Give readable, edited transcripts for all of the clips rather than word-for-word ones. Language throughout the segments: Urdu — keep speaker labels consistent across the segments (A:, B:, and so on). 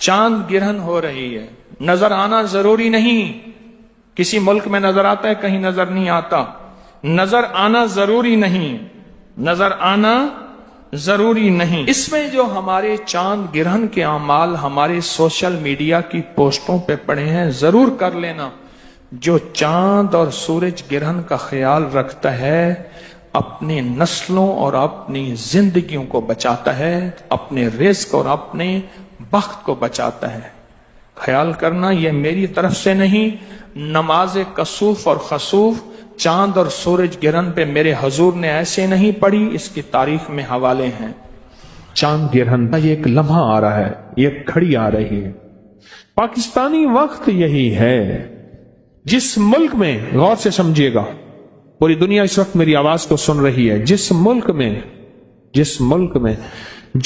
A: چاند گرہن ہو رہی ہے، نظر آنا ضروری نہیں، کسی ملک میں نظر آتا ہے کہیں نظر نہیں آتا، نظر آنا ضروری نہیں، نظر آنا ضروری نہیں۔ اس میں جو ہمارے چاند گرہن کے اعمال ہمارے سوشل میڈیا کی پوسٹوں پہ پڑے ہیں، ضرور کر لینا۔ جو چاند اور سورج گرہن کا خیال رکھتا ہے اپنی نسلوں اور اپنی زندگیوں کو بچاتا ہے، اپنے رزق اور اپنے بخت کو بچاتا ہے۔ خیال کرنا یہ میری طرف سے نہیں، نماز کسوف اور خسوف چاند اور سورج گرہن پہ میرے حضور نے ایسے نہیں پڑھی، اس کی تاریخ میں حوالے ہیں۔ چاند گرہن کا یہ ایک لمحہ آ رہا ہے، یہ گھڑی آ رہی ہے۔ پاکستانی وقت یہی ہے۔ جس ملک میں، غور سے سمجھیے گا، پوری دنیا اس وقت میری آواز کو سن رہی ہے، جس ملک میں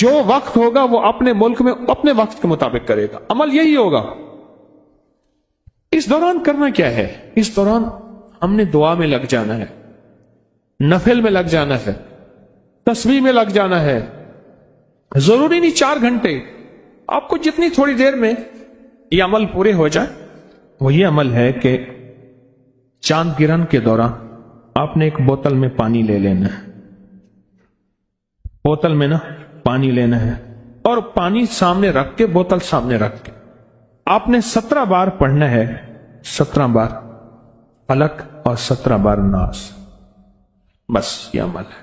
A: جو وقت ہوگا وہ اپنے ملک میں اپنے وقت کے مطابق کرے گا، عمل یہی ہوگا۔ اس دوران کرنا کیا ہے؟ اس دوران ہم نے دعا میں لگ جانا ہے، نفل میں لگ جانا ہے، تسبیح میں لگ جانا ہے۔ ضروری نہیں 4 گھنٹے، آپ کو جتنی تھوڑی دیر میں یہ عمل پورے ہو جائے۔ وہ یہ عمل ہے کہ چاند گرہن کے دوران آپ نے ایک بوتل میں پانی لے لینا ہے، بوتل میں پانی لینا ہے، اور پانی سامنے رکھ کے، بوتل سامنے رکھ کے آپ نے 17 بار پڑھنا ہے، 17 بار فلک اور 17 بار ناس۔ بس یہ عمل ہے،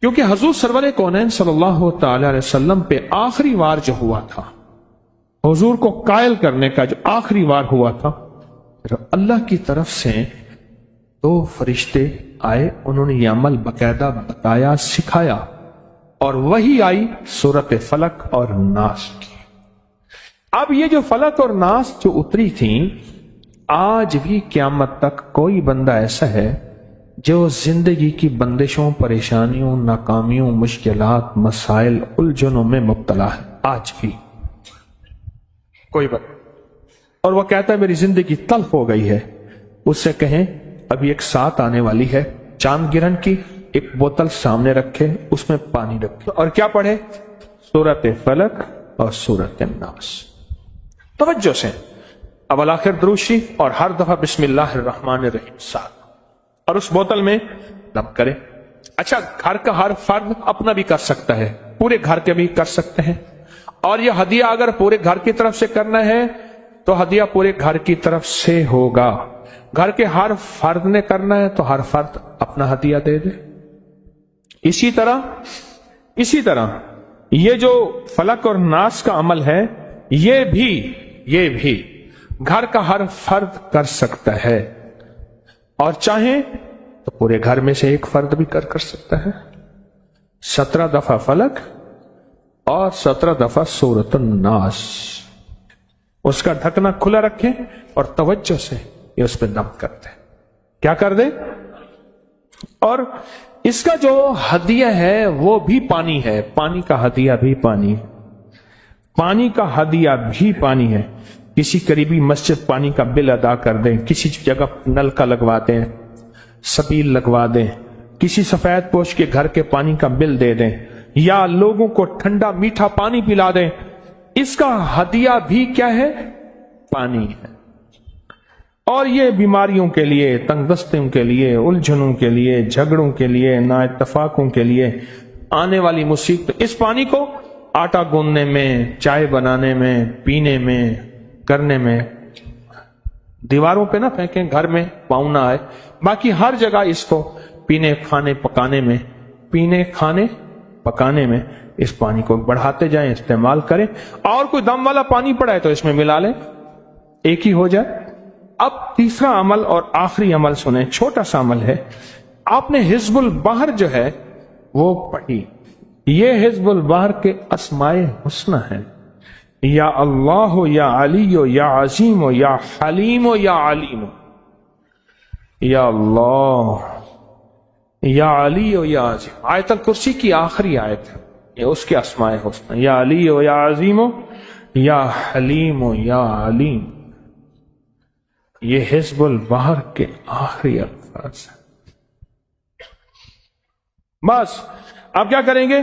A: کیونکہ حضور سرور کونین صلی اللہ تعالی علیہ وسلم پہ آخری وار جو ہوا تھا، حضور کو قائل کرنے کا جو آخری وار ہوا تھا، اللہ کی طرف سے 2 فرشتے آئے، انہوں نے یہ عمل باقاعدہ بتایا، سکھایا، اور وہی آئی سورت فلک اور ناس کی۔ اب یہ جو فلک اور ناس جو اتری تھیں، آج بھی قیامت تک کوئی بندہ ایسا ہے جو زندگی کی بندشوں، پریشانیوں، ناکامیوں، مشکلات، مسائل، الجھنوں میں مبتلا ہے، آج بھی کوئی بندہ، اور وہ کہتا ہے میری زندگی تلخ ہو گئی ہے۔ اس سے کہیں ابھی ایک ساتھ آنے والی ہے، چاند گرہن کی، ایک بوتل سامنے رکھے، اس میں پانی رکھے، اور کیا پڑھے؟ سورت فلک اور سورت ناس۔ توجہ سے اول آخر درود شریف اور ہر دفعہ بسم اللہ الرحمن الرحیم ساتھ، اور اس بوتل میں دم کرے۔ اچھا، گھر کا ہر فرد اپنا بھی کر سکتا ہے، پورے گھر کے بھی کر سکتے ہیں، اور یہ ہدیہ اگر پورے گھر کی طرف سے کرنا ہے تو ہدیہ پورے گھر کی طرف سے ہوگا۔ گھر کے ہر فرد نے کرنا ہے تو ہر فرد اپنا ہدیہ دے دے۔ اسی طرح یہ جو فلک اور ناس کا عمل ہے، یہ بھی گھر کا ہر فرد کر سکتا ہے، اور چاہیں تو پورے گھر میں سے ایک فرد بھی کر سکتا ہے۔ 17 دفعہ فلک اور 17 دفعہ سورۃ الناس۔ اس کا ڈھکنا کھلا رکھیں اور توجہ سے یہ اس پہ دم کر دیں۔ کیا کر دیں؟ اور اس کا جو ہدیہ ہے وہ بھی پانی ہے، پانی کا ہدیہ بھی پانی ہے، پانی کا ہدیہ بھی پانی ہے۔ کسی قریبی مسجد پانی کا بل ادا کر دیں، کسی جگہ نل کا لگوا دیں، سبیل لگوا دیں، کسی سفید پوش کے گھر کے پانی کا بل دے دیں، یا لوگوں کو ٹھنڈا میٹھا پانی پلا دیں۔ اس کا ہدیہ بھی کیا ہے؟ پانی ہے۔ اور یہ بیماریوں کے لیے، تنگ دستیوں کے لیے، الجھنوں کے لیے، جھگڑوں کے لیے، نا اتفاقوں کے لیے، آنے والی مصیبت، اس پانی کو آٹا گوندنے میں، چائے بنانے میں، پینے میں، کرنے میں، دیواروں پہ نہ پھینکیں، گھر میں پاؤں نہ آئے، باقی ہر جگہ اس کو پینے کھانے پکانے میں اس پانی کو بڑھاتے جائیں، استعمال کریں۔ اور کوئی دم والا پانی پڑا ہے تو اس میں ملا لیں، ایک ہی ہو جائے۔ اب تیسرا عمل اور آخری عمل سنیں، چھوٹا سا عمل ہے۔ آپ نے حزب البحر جو ہے وہ پڑھی۔ یہ حزب البحر کے اسماء حسنى ہیں، یا اللہ، یا علی، یا عظیم، یا حلیم، یا علیم۔ یا اللہ، یا علی، یا عظیم۔ آیت الکرسی کی آخری آیت ہے، یہ اس کے اسماء حسنى، یا علی، یا عظیم، یا حلیم، یا علیم۔ یہ حزب البحر کے آخری الفاظ ہیں۔ بس اب کیا کریں گے؟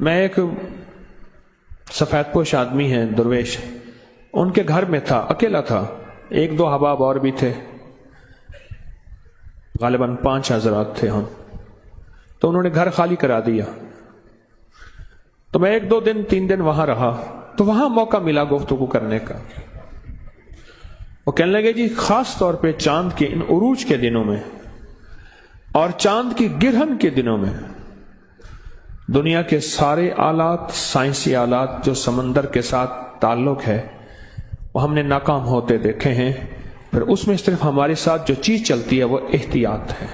A: میں ایک سفید پوش آدمی ہیں درویش، ان کے گھر میں تھا، اکیلا تھا، 1-2 احباب اور بھی تھے، غالباً 5 حضرات تھے ہم. تو انہوں نے گھر خالی کرا دیا. تو میں 1-2 دن 3 دن وہاں رہا، تو وہاں موقع ملا گفتگو کرنے کا. وہ کہنے لگے جی خاص طور پہ چاند کے ان عروج کے دنوں میں اور چاند کی گرہن کے دنوں میں دنیا کے سارے آلات، سائنسی آلات جو سمندر کے ساتھ تعلق ہے، وہ ہم نے ناکام ہوتے دیکھے ہیں. پھر اس میں صرف ہمارے ساتھ جو چیز چلتی ہے وہ احتیاط ہے،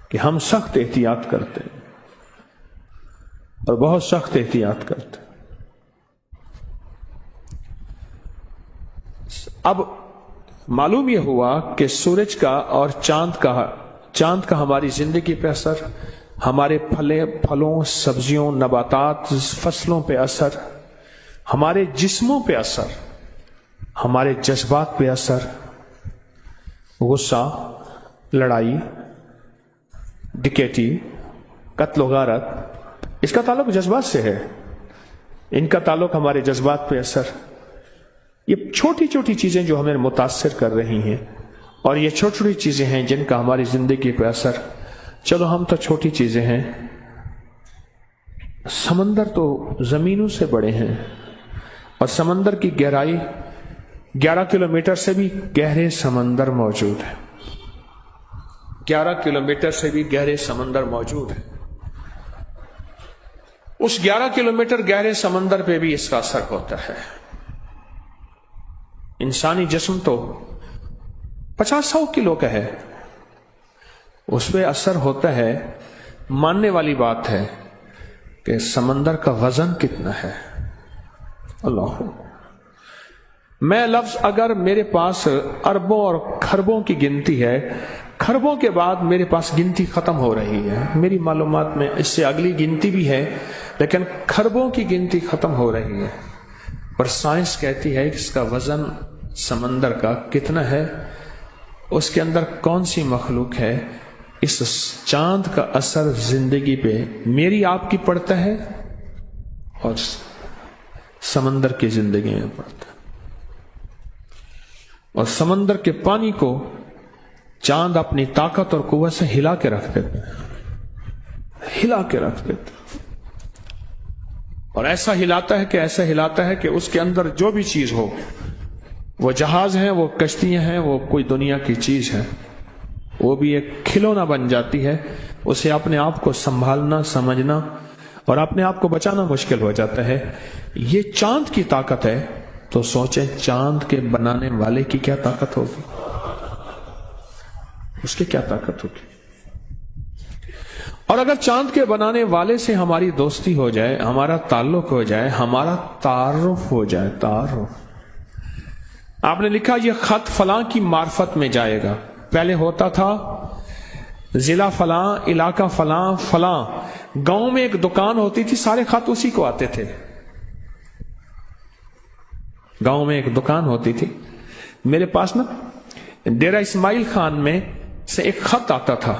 A: کہ ہم سخت احتیاط کرتے ہیں اور بہت سخت احتیاط کرتے ہیں. اب معلوم یہ ہوا کہ سورج کا اور چاند کا ہماری زندگی پہ اثر، ہمارے پھلوں، سبزیوں، نباتات، فصلوں پہ اثر، ہمارے جسموں پہ اثر، ہمارے جذبات پہ اثر، غصہ، لڑائی، ڈکیتی، قتل و غارت، اس کا تعلق جذبات سے ہے. ان کا تعلق ہمارے جذبات پہ اثر. یہ چھوٹی چھوٹی چیزیں جو ہمیں متاثر کر رہی ہیں، اور یہ چھوٹی چھوٹی چیزیں ہیں جن کا ہماری زندگی پہ اثر. چلو ہم تو چھوٹی چیزیں ہیں، سمندر تو زمینوں سے بڑے ہیں، اور سمندر کی گہرائی 11 کلومیٹر سے بھی گہرے سمندر موجود ہے. 11 کلومیٹر سے بھی گہرے سمندر موجود ہے. اس 11 کلومیٹر گہرے سمندر پہ بھی اس کا اثر ہوتا ہے. انسانی جسم تو 50-100 کلو کا ہے، اس پہ اثر ہوتا ہے. ماننے والی بات ہے کہ سمندر کا وزن کتنا ہے. اللہ، میں لفظ اگر میرے پاس اربوں اور کھربوں کی گنتی ہے، کھربوں کے بعد میرے پاس گنتی ختم ہو رہی ہے. میری معلومات میں اس سے اگلی گنتی بھی ہے، لیکن کھربوں کی گنتی ختم ہو رہی ہے. پر سائنس کہتی ہے کہ اس کا وزن سمندر کا کتنا ہے، اس کے اندر کون سی مخلوق ہے. اس چاند کا اثر زندگی پہ میری آپ کی پڑتا ہے اور سمندر کی زندگی میں پڑتا ہے. اور سمندر کے پانی کو چاند اپنی طاقت اور قوت سے ہلا کے رکھ دیتے ہیں، ہلا کے رکھ دیتے ہیں. اور ایسا ہلاتا ہے کہ اس کے اندر جو بھی چیز ہو، وہ جہاز ہیں، وہ کشتیاں ہیں، وہ کوئی دنیا کی چیز ہے، وہ بھی ایک کھلونا بن جاتی ہے. اسے اپنے آپ کو سنبھالنا، سمجھنا اور اپنے آپ کو بچانا مشکل ہو جاتا ہے. یہ چاند کی طاقت ہے، تو سوچیں چاند کے بنانے والے کی کیا طاقت ہوگی، اس کی کیا طاقت ہوگی. اور اگر چاند کے بنانے والے سے ہماری دوستی ہو جائے، ہمارا تعلق ہو جائے، ہمارا تعارف ہو جائے. تعارف، آپ نے لکھا یہ خط فلاں کی معرفت میں جائے گا. پہلے ہوتا تھا ضلع فلاں، علاقہ فلاں، فلاں گاؤں میں ایک دکان ہوتی تھی، سارے خط اسی کو آتے تھے. گاؤں میں ایک دکان ہوتی تھی. میرے پاس نا ڈیرہ اسماعیل خان میں سے ایک خط آتا تھا،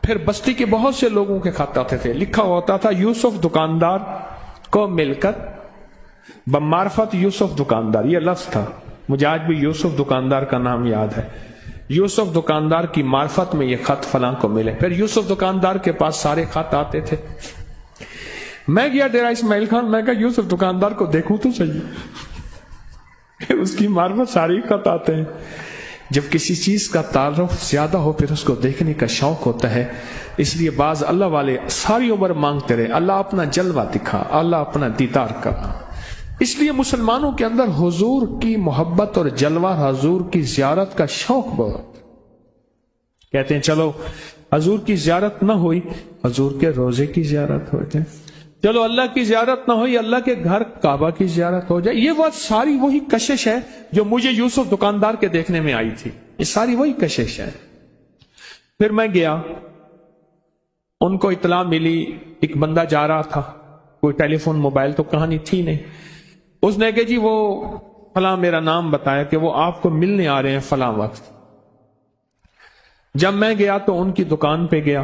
A: پھر بستی کے بہت سے لوگوں کے خط آتے تھے. لکھا ہوتا تھا یوسف دکاندار کو مل کر بمعرفت یوسف دکاندار. یہ لفظ تھا، مجھے آج بھی یوسف دکاندار کا نام یاد ہے. یوسف دکاندار کی معرفت میں یہ خط فلاں کو ملے. پھر یوسف دکاندار کے پاس سارے خط آتے تھے. میں گیا ڈیرہ اسماعیل خان، میں کہا یوسف دکاندار کو دیکھوں تو صحیح، اس کی معرفت سارے خط آتے ہیں. جب کسی چیز کا تعارف زیادہ ہو پھر اس کو دیکھنے کا شوق ہوتا ہے. اس لیے بعض اللہ والے ساری عمر مانگتے رہے اللہ اپنا جلوہ دکھا، اللہ اپنا دیدار کرا. اس لیے مسلمانوں کے اندر حضور کی محبت اور جلوہ حضور کی زیارت کا شوق بہت. کہتے ہیں چلو حضور کی زیارت نہ ہوئی، حضور کے روزے کی زیارت ہو جائے. چلو اللہ کی زیارت نہ ہوئی، اللہ کے گھر کعبہ کی زیارت ہو جائے. یہ بات ساری وہی کشش ہے جو مجھے یوسف دکاندار کے دیکھنے میں آئی تھی. یہ ساری وہی کشش ہے. پھر میں گیا، ان کو اطلاع ملی ایک بندہ جا رہا تھا، کوئی ٹیلی فون موبائل تو کہانی تھی نہیں. اس نے کہا جی وہ فلاں میرا نام بتایا کہ وہ آپ کو ملنے آ رہے ہیں فلاں وقت. جب میں گیا تو ان کی دکان پہ گیا،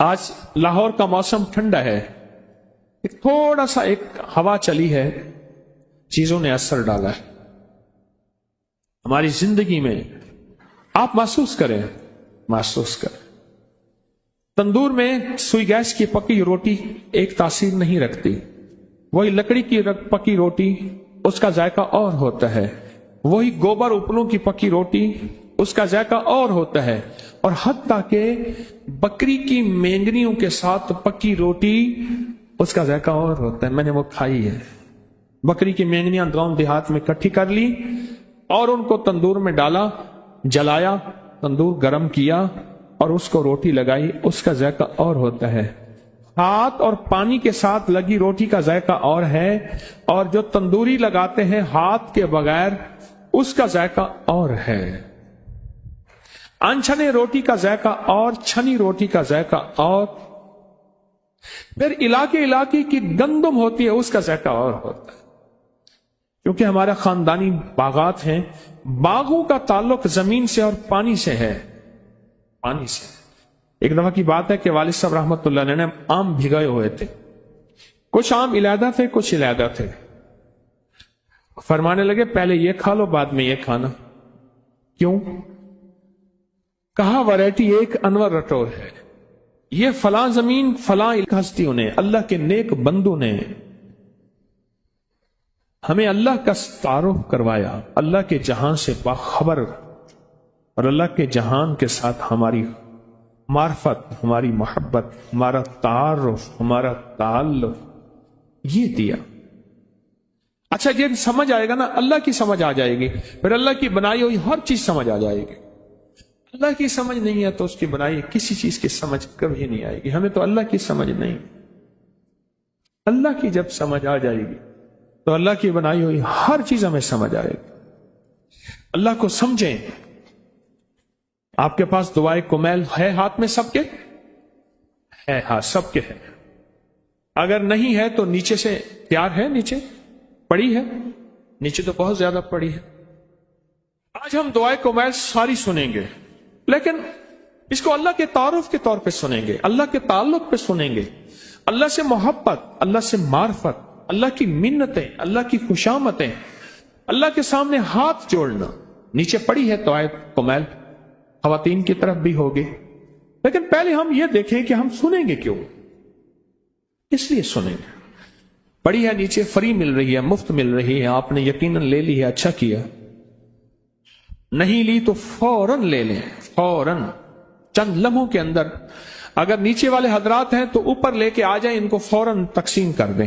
A: آج لاہور کا موسم ٹھنڈا ہے، ایک تھوڑا سا ایک ہوا چلی ہے، چیزوں نے اثر ڈالا ہے ہماری زندگی میں. آپ محسوس کریں، محسوس کریں. تندور میں سوئی گیس کی پکی روٹی ایک تاثیر نہیں رکھتی، وہی لکڑی کی پکی روٹی اس کا ذائقہ اور ہوتا ہے، وہی گوبر اوپلوں کی پکی روٹی اس کا ذائقہ اور ہوتا ہے. اور حتیٰ کہ بکری کی مینگنیوں کے ساتھ پکی روٹی اس کا ذائقہ اور ہوتا ہے. میں نے وہ کھائی ہے. بکری کی مینگنیاں گاؤں دیہات میں اکٹھی کر لی اور ان کو تندور میں ڈالا، جلایا، تندور گرم کیا اور اس کو روٹی لگائی، اس کا ذائقہ اور ہوتا ہے. ہاتھ اور پانی کے ساتھ لگی روٹی کا ذائقہ اور ہے، اور جو تندوری لگاتے ہیں ہاتھ کے بغیر اس کا ذائقہ اور ہے. انچھنے روٹی کا ذائقہ اور، چھنی روٹی کا ذائقہ اور. پھر علاقے علاقے کی گندم ہوتی ہے، اس کا ذائقہ اور ہوتا ہے. کیونکہ ہمارا خاندانی باغات ہیں، باغوں کا تعلق زمین سے اور پانی سے ہے، پانی سے. ایک دفعہ کی بات ہے کہ والد صاحب رحمت اللہ علیہ نے آم بھگائے ہوئے تھے. کچھ آم علیحدہ تھے، کچھ علیحدہ تھے. فرمانے لگے پہلے یہ کھا لو بعد میں یہ کھانا. کیوں؟ کہا ویرائٹی ایک انور رٹور ہے، یہ فلاں زمین فلاں ہستیوں نے، اللہ کے نیک بندوں نے ہمیں اللہ کا تعارف کروایا، اللہ کے جہان سے باخبر، اور اللہ کے جہان کے ساتھ ہماری معرفت، ہماری محبت، ہمارا تعارف، ہمارا تعلق یہ دیا. اچھا یہ سمجھ آئے گا نا، اللہ کی سمجھ آ جائے گی، پھر اللہ کی بنائی ہوئی ہر چیز سمجھ آ جائے گی. اللہ کی سمجھ نہیں ہے تو اس کی بنائی کسی چیز کی سمجھ کبھی نہیں آئے گی. ہمیں تو اللہ کی سمجھ نہیں، اللہ کی جب سمجھ آ جائے گی تو اللہ کی بنائی ہوئی ہر چیز ہمیں سمجھ آئے گی. اللہ کو سمجھیں. آپ کے پاس دعائے کمیل ہے ہاتھ میں سب کے؟ ہے، ہاں سب کے ہے. اگر نہیں ہے تو نیچے سے تیار ہے، نیچے پڑی ہے، نیچے تو بہت زیادہ پڑی ہے. آج ہم دعائے کمیل ساری سنیں گے، لیکن اس کو اللہ کے تعارف کے طور پہ سنیں گے، اللہ کے تعلق پہ سنیں گے. اللہ سے محبت، اللہ سے معرفت، اللہ کی منتیں، اللہ کی خوشامتیں، اللہ کے سامنے ہاتھ جوڑنا. نیچے پڑی ہے دعائے کمیل، خواتین کی طرف بھی ہوگی. لیکن پہلے ہم یہ دیکھیں کہ ہم سنیں گے کیوں، اس لیے سنیں گے. پڑی ہے نیچے، فری مل رہی ہے، مفت مل رہی ہے، آپ نے یقیناً لے لی ہے، اچھا کیا. نہیں لی تو فوراً لے لیں، فوراً چند لمحوں کے اندر. اگر نیچے والے حضرات ہیں تو اوپر لے کے آ جائیں، ان کو فوراً تقسیم کر دیں.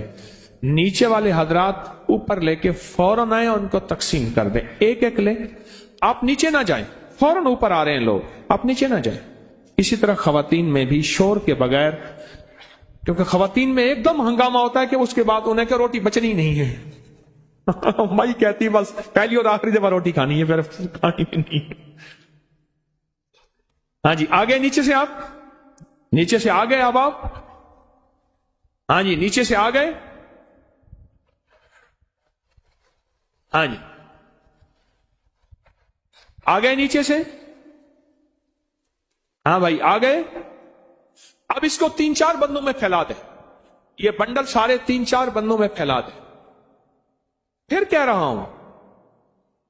A: نیچے والے حضرات اوپر لے کے فوراً آئیں اور ان کو تقسیم کر دیں. ایک ایک لیں، آپ نیچے نہ جائیں، فوراً اوپر آ رہے ہیں لوگ، آپ نیچے نہ جائیں. اسی طرح خواتین میں بھی شور کے بغیر، کیونکہ خواتین میں ایک دم ہنگامہ ہوتا ہے کہ اس کے بعد انہیں کہ روٹی بچنی نہیں ہے. مائی کہتی بس پہلی اور آخری دفعہ روٹی کھانی ہے، پھر کھانی نہیں. ہاں جی آگے، نیچے سے، آپ نیچے سے آ گئے. اب آپ ہاں جی نیچے سے آ گئے. ہاں جی آ گئے نیچے سے. ہاں بھائی آ گئے. اب اس کو 3-4 بندوں میں پھیلا دیں، یہ بنڈل سارے 3-4 بندوں میں پھیلا دیں. پھر کہہ رہا ہوں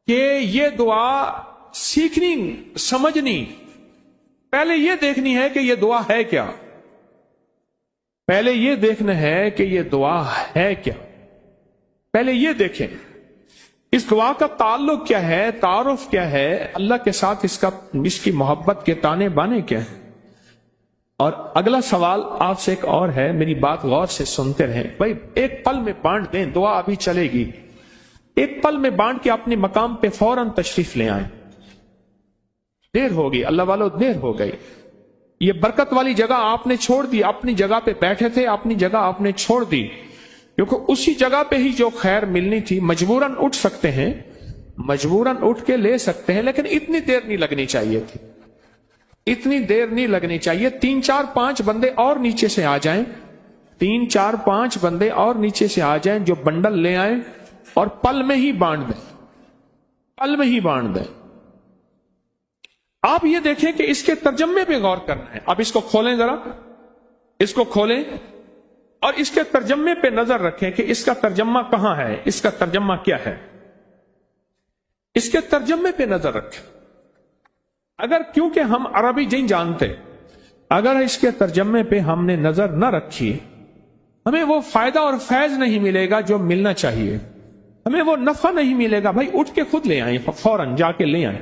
A: کہ یہ دعا سیکھنی، سمجھنی، پہلے یہ دیکھنی ہے کہ یہ دعا ہے کیا. پہلے یہ دیکھنا ہے کہ یہ دعا ہے کیا. پہلے یہ دیکھیں اس دعا کا تعلق کیا ہے، تعارف کیا ہے اللہ کے ساتھ، اس کی محبت کے تانے بانے کیا ہیں. اور اگلا سوال آپ سے ایک اور ہے، میری بات غور سے سنتے رہیں. بھائی ایک پل میں بانٹ دیں، دعا ابھی چلے گی. ایک پل میں بانٹ کے اپنے مقام پہ فوراً تشریف لے آئیں. دیر ہوگی اللہ والو، دیر ہو گئی. یہ برکت والی جگہ آپ نے چھوڑ دی، اپنی جگہ پہ بیٹھے تھے، اپنی جگہ آپ نے چھوڑ دی، کیونکہ اسی جگہ پہ ہی جو خیر ملنی تھی. مجبوراً اٹھ سکتے ہیں، مجبوراً اٹھ کے لے سکتے ہیں، لیکن اتنی دیر نہیں لگنی چاہیے تھی، اتنی دیر نہیں لگنی چاہیے. 3-4-5 بندے اور نیچے سے آ جائیں، 3-4-5 بندے اور نیچے سے آ جائیں جو بنڈل لے آئیں اور پل میں ہی بانٹ دیں، پل میں ہی بانٹ دیں. آپ یہ دیکھیں کہ اس کے ترجمے پہ غور کرنا ہے. اب اس کو کھولیں ذرا، اس کو کھولیں اور اس کے ترجمے پہ نظر رکھیں کہ اس کا ترجمہ کہاں ہے، اس کا ترجمہ کیا ہے، اس کے ترجمے پہ نظر رکھیں۔ اگر کیونکہ ہم عربی نہیں جانتے، اگر اس کے ترجمے پہ ہم نے نظر نہ رکھی، ہمیں وہ فائدہ اور فیض نہیں ملے گا جو ملنا چاہیے، ہمیں وہ نفع نہیں ملے گا۔ بھائی اٹھ کے خود لے آئیں، فوراً جا کے لے آئیں،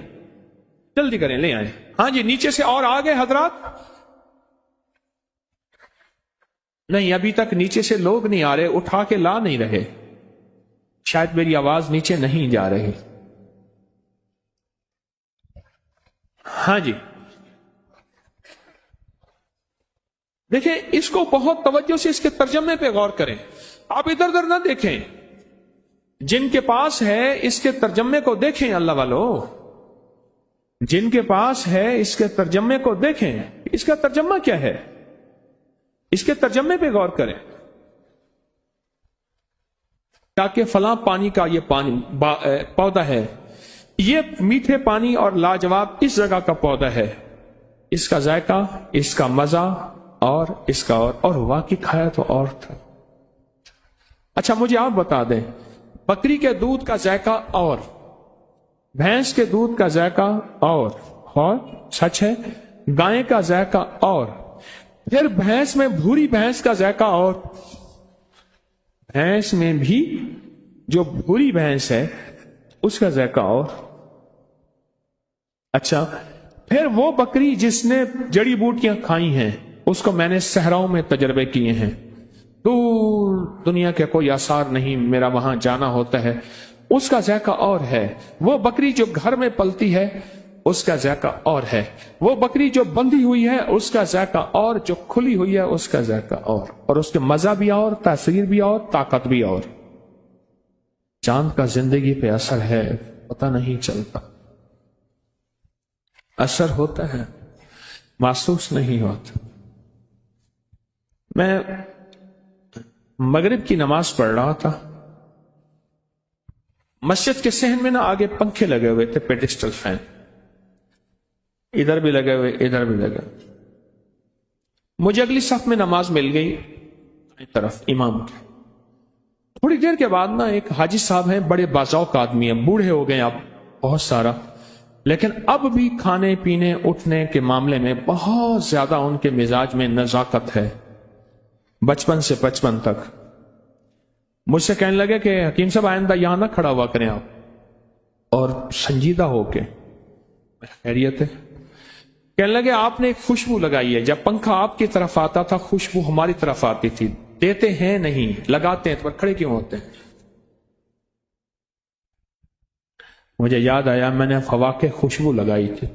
A: جلدی کریں، لے آئیں۔ ہاں جی، نیچے سے اور آگے حضرات؟ نہیں، ابھی تک نیچے سے لوگ نہیں آ رہے، اٹھا کے لا نہیں رہے، شاید میری آواز نیچے نہیں جا رہی۔ ہاں جی، دیکھیں اس کو بہت توجہ سے اس کے ترجمے پہ غور کریں، آپ ادھر ادھر نہ دیکھیں، جن کے پاس ہے اس کے ترجمے کو دیکھیں، اللہ والو، جن کے پاس ہے اس کے ترجمے کو دیکھیں، اس کا ترجمہ کیا ہے، اس کے ترجمے پہ غور کریں، تاکہ فلاں پانی کا یہ پانی پودا ہے، یہ میٹھے پانی اور لاجواب اس جگہ کا پودا ہے، اس کا ذائقہ، اس کا مزہ اور اس کا اور واقعی کھایا تو اور تھا۔ اچھا مجھے آپ بتا دیں، بکری کے دودھ کا ذائقہ اور بھینس کے دودھ کا ذائقہ اور سچ ہے، گائے کا ذائقہ اور پھر بھینس میں بھوری بھینس کا ذائقہ اور بھینس میں بھی جو بھوری بھینس ہے اس کا ذائقہ اور اچھا پھر وہ بکری جس نے جڑی بوٹیاں کھائی ہیں، اس کو میں نے صحراؤں میں تجربے کیے ہیں، دور دنیا کے کوئی آثار نہیں، میرا وہاں جانا ہوتا ہے، اس کا ذائقہ اور ہے۔ وہ بکری جو گھر میں پلتی ہے اس کا ذائقہ اور ہے، وہ بکری جو بندھی ہوئی ہے اس کا ذائقہ اور، جو کھلی ہوئی ہے اس کا ذائقہ اور اس کے مزہ بھی اور، تاثیر بھی اور، طاقت بھی اور۔ چاند کا زندگی پہ اثر ہے، پتہ نہیں چلتا، اثر ہوتا ہے، محسوس نہیں ہوتا۔ میں مغرب کی نماز پڑھ رہا تھا، مسجد کے صحن میں نا آگے پنکھے لگے ہوئے تھے، پیڈسٹل فین، ادھر بھی لگے ہوئے ادھر بھی لگے ہوئے۔ مجھے اگلی صف میں نماز مل گئی طرف امام کے۔ تھوڑی دیر کے بعد نا ایک حاجی صاحب ہیں، بڑے باذوق آدمی ہیں، بوڑھے ہو گئے اب بہت سارا، لیکن اب بھی کھانے پینے اٹھنے کے معاملے میں بہت زیادہ ان کے مزاج میں نزاکت ہے، بچپن سے بچپن تک۔ مجھ سے کہنے لگے کہ حکیم صاحب آئندہ یہاں نہ کھڑا ہوا کریں آپ، اور سنجیدہ ہو کے، خیریت ہے؟ کہنے لگے آپ نے ایک خوشبو لگائی ہے، جب پنکھا آپ کی طرف آتا تھا خوشبو ہماری طرف آتی تھی، دیتے ہیں نہیں، لگاتے ہیں تو کھڑے کیوں ہوتے ہیں؟ مجھے یاد آیا میں نے ہوا کے خوشبو لگائی تھی،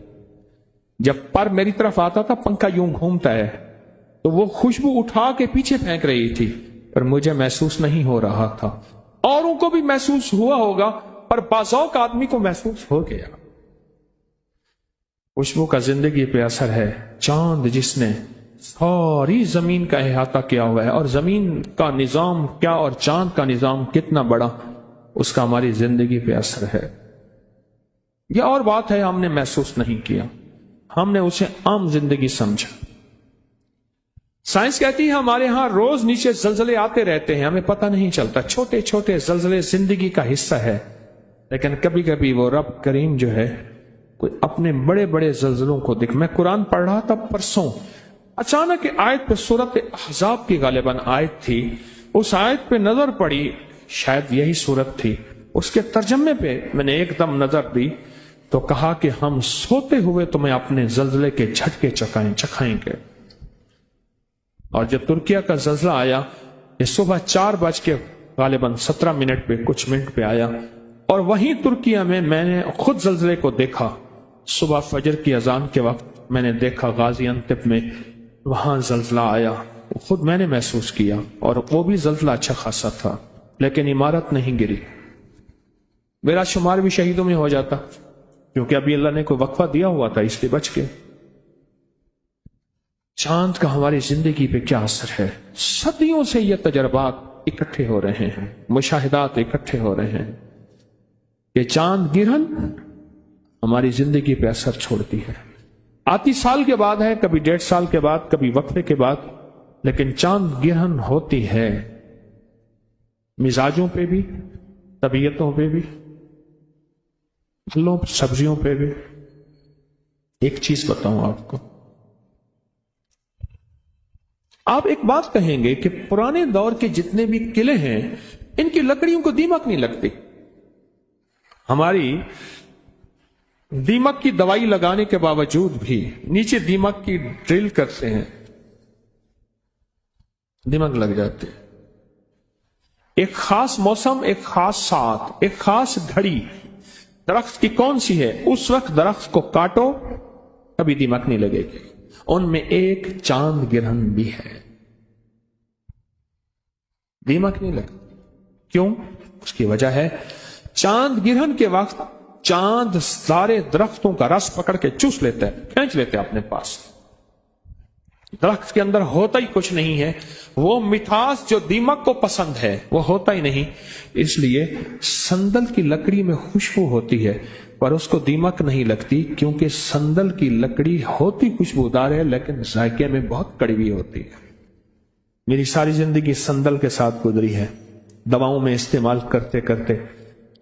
A: جب پر میری طرف آتا تھا پنکھا یوں گھومتا ہے تو وہ خوشبو اٹھا کے پیچھے پھینک رہی تھی، پر مجھے محسوس نہیں ہو رہا تھا، اوروں کو بھی محسوس ہوا ہوگا پر باذوق آدمی کو محسوس ہو گیا۔ خوشبو کا زندگی پہ اثر ہے۔ چاند جس نے ساری زمین کا احاطہ کیا ہوا ہے، اور زمین کا نظام کیا اور چاند کا نظام کتنا بڑا، اس کا ہماری زندگی پہ اثر ہے۔ یہ اور بات ہے ہم نے محسوس نہیں کیا، ہم نے اسے عام زندگی سمجھا۔ سائنس کہتی ہے ہمارے ہاں روز نیچے زلزلے آتے رہتے ہیں، ہمیں پتہ نہیں چلتا، چھوٹے چھوٹے زلزلے زندگی کا حصہ ہے، لیکن کبھی کبھی وہ رب کریم جو ہے کوئی اپنے بڑے بڑے زلزلوں کو دیکھ۔ میں قرآن پڑھ رہا تھا پرسوں، اچانک آیت پہ سورت احزاب کی غالباً آیت تھی، اس آیت پہ نظر پڑی، شاید یہی سورت تھی، اس کے ترجمے پہ میں نے ایک دم نظر دی تو کہا کہ ہم سوتے ہوئے تمہیں اپنے زلزلے کے جھٹکے چکھائیں گے۔ اور جب ترکیہ کا زلزلہ آیا، یہ صبح 4 غالباً 17 پہ کچھ منٹ پہ آیا، اور وہیں ترکیہ میں نے خود زلزلے کو دیکھا۔ صبح فجر کی اذان کے وقت میں نے دیکھا غازی انتب میں وہاں زلزلہ آیا، خود میں نے محسوس کیا، اور وہ بھی زلزلہ اچھا خاصا تھا، لیکن عمارت نہیں گری۔ میرا شمار بھی شہیدوں میں ہو جاتا، کیونکہ ابھی اللہ نے کوئی وقفہ دیا ہوا تھا، اس لیے بچ کے۔ چاند کا ہماری زندگی پہ کیا اثر ہے؟ صدیوں سے یہ تجربات اکٹھے ہو رہے ہیں، مشاہدات اکٹھے ہو رہے ہیں، یہ چاند گرہن ہماری زندگی پہ اثر چھوڑتی ہے۔ آتی سال کے بعد ہے، کبھی 1.5 سال کے بعد، کبھی وقفے کے بعد، لیکن چاند گرہن ہوتی ہے مزاجوں پہ بھی، طبیعتوں پہ بھی، پھلوں سبزیوں پہ بھی۔ ایک چیز بتاؤں آپ کو، آپ ایک بات کہیں گے کہ پرانے دور کے جتنے بھی قلعے ہیں ان کی لکڑیوں کو دیمک نہیں لگتی۔ ہماری دیمک کی دوائی لگانے کے باوجود بھی نیچے دیمک کی ڈرل کرتے ہیں، دیمک لگ جاتے ہیں۔ ایک خاص موسم، ایک خاص ساعت، ایک خاص گھڑی درخت کی کون سی ہے، اس وقت درخت کو کاٹو کبھی دیمک نہیں لگے گی۔ ان میں ایک چاند گرہن بھی ہے، دیمک نہیں لگتی۔ کیوں؟ اس کی وجہ ہے چاند گرہن کے وقت چاند سارے درختوں کا رس پکڑ کے چوس لیتا ہے، کھینچ لیتے اپنے پاس۔ درخت کے اندر ہوتا ہی کچھ نہیں ہے، وہ مٹھاس جو دیمک کو پسند ہے وہ ہوتا ہی نہیں۔ اس لیے سندل کی لکڑی میں خوشبو ہوتی ہے پر اس کو دیمک نہیں لگتی، کیونکہ سندل کی لکڑی ہوتی خوشبودار ہے لیکن ذائقے میں بہت کڑوی ہوتی ہے۔ میری ساری زندگی سندل کے ساتھ گزری ہے، دواؤں میں استعمال کرتے کرتے۔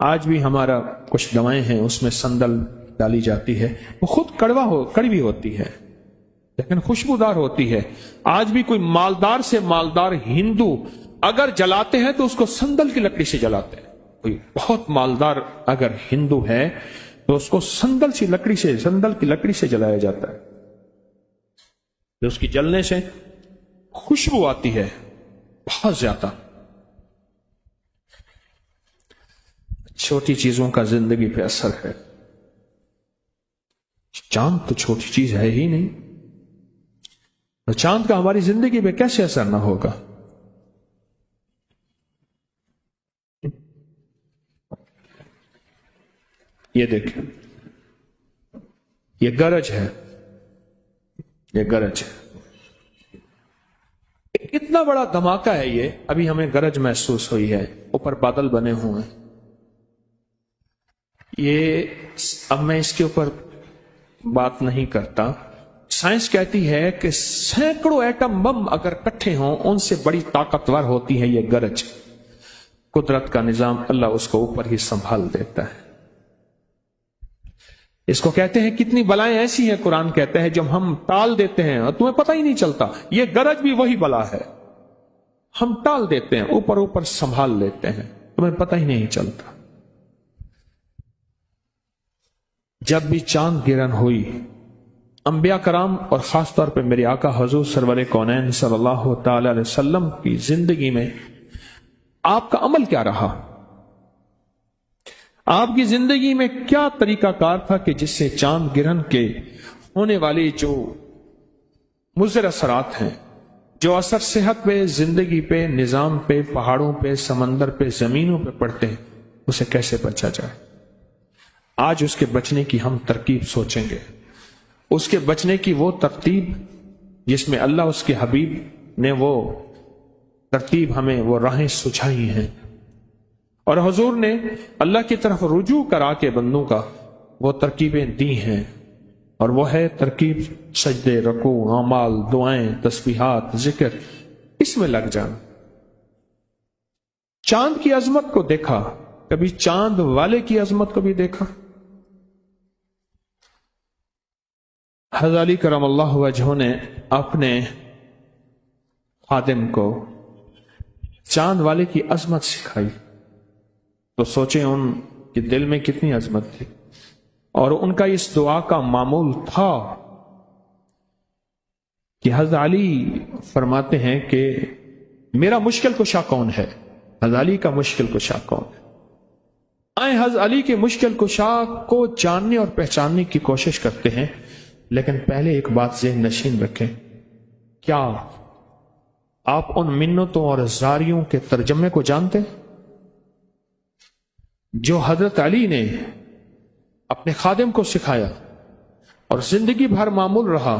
A: آج بھی ہمارا کچھ دوائیں ہیں اس میں سندل ڈالی جاتی ہے، وہ خود کڑوی ہوتی ہے لیکن خوشبودار ہوتی ہے۔ آج بھی کوئی مالدار سے مالدار ہندو اگر جلاتے ہیں تو اس کو سندل کی لکڑی سے جلاتے ہیں۔ کوئی بہت مالدار اگر ہندو ہے تو اس کو سندل کی لکڑی سے جلایا جاتا ہے، تو اس کی جلنے سے خوشبو آتی ہے بہت زیادہ۔ چھوٹی چیزوں کا زندگی پہ اثر ہے، چاند تو چھوٹی چیز ہے ہی نہیں، تو چاند کا ہماری زندگی پہ کیسے اثر نہ ہوگا؟ یہ دیکھیں، یہ گرج ہے، یہ گرج ہے، کتنا بڑا دھماکہ ہے یہ۔ ابھی ہمیں گرج محسوس ہوئی ہے، اوپر بادل بنے ہوئے ہیں۔ یہ اب میں اس کے اوپر بات نہیں کرتا۔ سائنس کہتی ہے کہ سینکڑوں ایٹم بم اگر اکٹھے ہوں ان سے بڑی طاقتور ہوتی ہے یہ گرج۔ قدرت کا نظام، اللہ اس کو اوپر ہی سنبھال دیتا ہے۔ اس کو کہتے ہیں کتنی بلائیں ایسی ہیں، قرآن کہتا ہے جب ہم ٹال دیتے ہیں اور تمہیں پتہ ہی نہیں چلتا۔ یہ گرج بھی وہی بلا ہے، ہم ٹال دیتے ہیں، اوپر سنبھال لیتے ہیں، تمہیں پتہ ہی نہیں چلتا۔ جب بھی چاند گرہن ہوئی، انبیاء کرام اور خاص طور پہ میرے آقا حضور سرور کونین صلی اللہ تعالی علیہ وسلم کی زندگی میں آپ کا عمل کیا رہا؟ آپ کی زندگی میں کیا طریقہ کار تھا کہ جس سے چاند گرہن کے ہونے والی جو مضر اثرات ہیں، جو اثر صحت پہ، زندگی پہ، نظام پہ، پہاڑوں پہ، سمندر پہ، زمینوں پہ پڑتے ہیں، اسے کیسے بچا جائے؟ آج اس کے بچنے کی ہم ترکیب سوچیں گے، اس کے بچنے کی وہ ترتیب جس میں اللہ اس کے حبیب نے وہ ترتیب ہمیں وہ راہیں سجھائی ہیں، اور حضور نے اللہ کی طرف رجوع کرا کے بندوں کا وہ ترکیبیں دی ہیں، اور وہ ہے ترکیب سجدے، رکوع، اعمال، دعائیں، تسبیحات، ذکر، اس میں لگ جانا۔ چاند کی عظمت کو دیکھا، کبھی چاند والے کی عظمت کو بھی دیکھا؟ حضرت علی کرم اللہ وجہہ نے اپنے خادم کو چاند والے کی عظمت سکھائی، تو سوچیں ان کے دل میں کتنی عظمت تھی، اور ان کا اس دعا کا معمول تھا کہ حضرت علی فرماتے ہیں کہ میرا مشکل کشا کون ہے؟ حضرت علی کا مشکل کشا کون ہے؟ آئیں حضرت علی کے مشکل کشا کو جاننے اور پہچاننے کی کوشش کرتے ہیں، لیکن پہلے ایک بات ذہن نشین رکھیں، کیا آپ ان منتوں اور زاریوں کے ترجمے کو جانتے ہیں جو حضرت علی نے اپنے خادم کو سکھایا اور زندگی بھر معمول رہا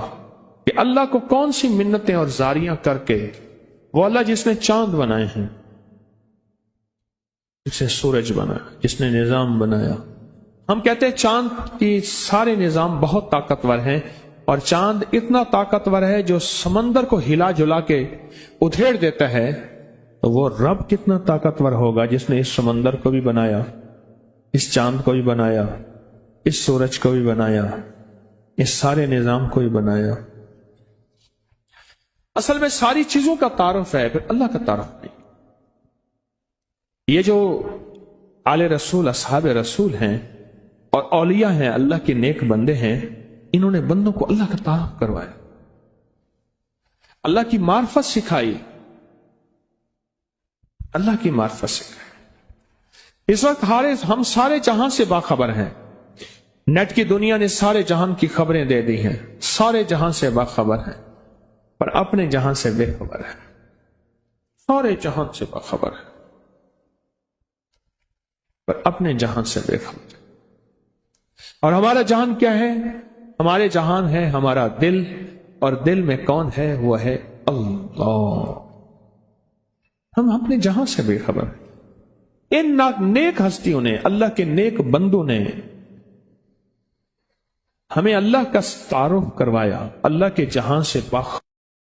A: کہ اللہ کو کون سی منتیں اور زاریاں کر کے، وہ اللہ جس نے چاند بنائے ہیں، جس نے سورج بنایا، جس نے نظام بنایا۔ ہم کہتے ہیں چاند کی سارے نظام بہت طاقتور ہیں، اور چاند اتنا طاقتور ہے جو سمندر کو ہلا جلا کے ادھیڑ دیتا ہے، تو وہ رب کتنا طاقتور ہوگا جس نے اس سمندر کو بھی بنایا، اس چاند کو بھی بنایا، اس سورج کو بھی بنایا، اس سارے نظام کو بھی بنایا۔ اصل میں ساری چیزوں کا تعارف ہے، پھر اللہ کا تعارف نہیں۔ یہ جو آل رسول، اصحاب رسول ہیں اور اولیاء ہیں، اللہ کے نیک بندے ہیں، انہوں نے بندوں کو اللہ کا تعارف کروایا، اللہ کی معرفت سکھائی، اللہ کی معرفت سکھائی۔ اس وقت ہم سارے جہاں سے باخبر ہیں، نیٹ کی دنیا نے سارے جہان کی خبریں دے دی ہیں، سارے جہاں سے باخبر ہیں، پر اپنے جہاں سے بے خبر ہے۔ سارے جہان سے باخبر ہے پر اپنے جہان سے بے خبر ہے۔ اور ہمارا جہان کیا ہے؟ ہمارے جہان ہے ہمارا دل، اور دل میں کون ہے؟ وہ ہے اللہ۔ ہم اپنے جہاں سے بے خبر ہیں۔ ان نیک ہستیوں نے، اللہ کے نیک بندوں نے ہمیں اللہ کا تعارف کروایا، اللہ کے جہاں سے باخبر